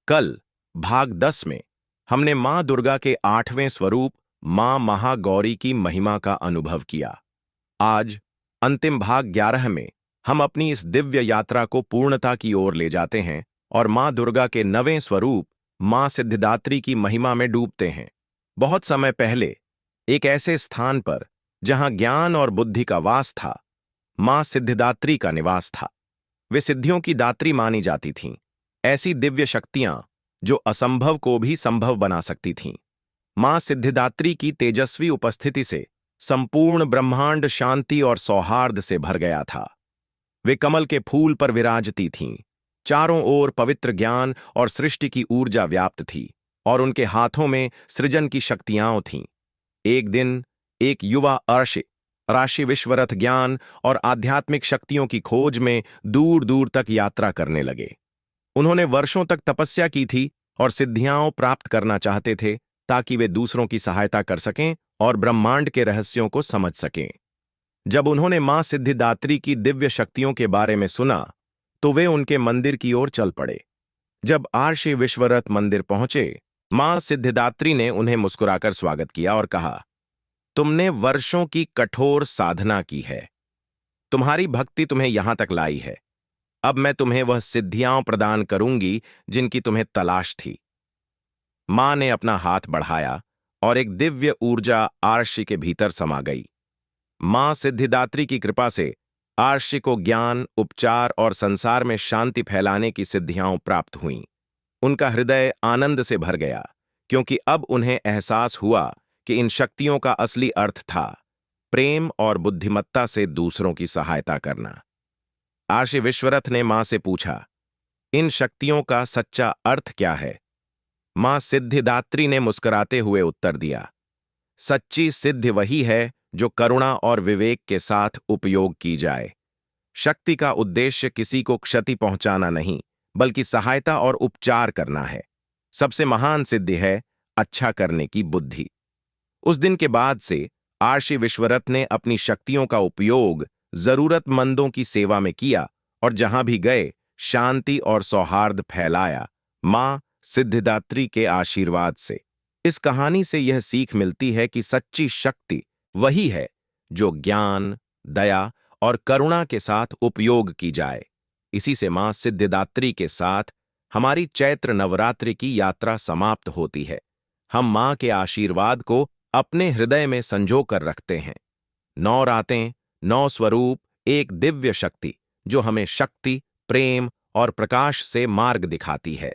कल भाग 10 में हमने मां दुर्गा के 8वें स्वरूप मां महागौरी की महिमा का अनुभव किया। आज अंतिम भाग 11 में हम अपनी इस दिव्य यात्रा को पूर्णता की ओर ले जाते हैं और मां दुर्गा के 9वें स्वरूप मां सिद्धिदात्री की महिमा में डूबते हैं। बहुत समय पहले एक ऐसे स्थान पर जहां ज्ञान और बुद्धि का वास था, मां सिद्धिदात्री का निवास था। वे सिद्धियों की दात्री मानी जाती थीं, ऐसी दिव्य शक्तियां जो असंभव को भी संभव बना सकती थीं। मां सिद्धिदात्री की तेजस्वी उपस्थिति से संपूर्ण ब्रह्मांड शांति और सौहार्द से भर गया था। वे कमल के फूल पर विराजती थीं, चारों ओर पवित्र ज्ञान और सृष्टि की ऊर्जा व्याप्त थी और उनके हाथों में सृजन की शक्तियां थीं। एक दिन एक युवा अर्षि राशि विश्वरथ ज्ञान और आध्यात्मिक शक्तियों की खोज में दूर दूर तक यात्रा करने लगे। उन्होंने वर्षों तक तपस्या की थी और सिद्धियां प्राप्त करना चाहते थे ताकि वे दूसरों की सहायता कर सकें और ब्रह्मांड के रहस्यों को समझ सकें। जब उन्होंने मां सिद्धिदात्री की दिव्य शक्तियों के बारे में सुना तो वे उनके मंदिर की ओर चल पड़े। जब आर्षि विश्वरथ मंदिर पहुंचे, मां सिद्धिदात्री ने उन्हें मुस्कुराकर स्वागत किया और कहा, तुमने वर्षों की कठोर साधना की है, तुम्हारी भक्ति तुम्हें यहां तक लाई है। अब मैं तुम्हें वह सिद्धियां प्रदान करूंगी जिनकी तुम्हें तलाश थी। मां ने अपना हाथ बढ़ाया और एक दिव्य ऊर्जा आर्षि के भीतर समा गई। मां सिद्धिदात्री की कृपा से आर्षि को ज्ञान, उपचार और संसार में शांति फैलाने की सिद्धियां प्राप्त हुईं। उनका हृदय आनंद से भर गया क्योंकि अब उन्हें एहसास हुआ कि इन शक्तियों का असली अर्थ था प्रेम और बुद्धिमत्ता से दूसरों की सहायता करना। आर्षि विश्वरथ ने मां से पूछा, इन शक्तियों का सच्चा अर्थ क्या है? मां सिद्धिदात्री ने मुस्कुराते हुए उत्तर दिया, सच्ची सिद्धि वही है जो करुणा और विवेक के साथ उपयोग की जाए। शक्ति का उद्देश्य किसी को क्षति पहुंचाना नहीं, बल्कि सहायता और उपचार करना है। सबसे महान सिद्धि है अच्छा करने की बुद्धि। उस दिन के बाद से आर्षि विश्वरथ ने अपनी शक्तियों का उपयोग जरूरतमंदों की सेवा में किया और जहां भी गए शांति और सौहार्द फैलाया, मां सिद्धिदात्री के आशीर्वाद से। इस कहानी से यह सीख मिलती है कि सच्ची शक्ति वही है जो ज्ञान, दया और करुणा के साथ उपयोग की जाए। इसी से मां सिद्धिदात्री के साथ हमारी चैत्र नवरात्रि की यात्रा समाप्त होती है। हम मां के आशीर्वाद को अपने हृदय में संजो कर रखते हैं। 9 रातें, 9 स्वरूप, एक दिव्य शक्ति जो हमें शक्ति, प्रेम और प्रकाश से मार्ग दिखाती है।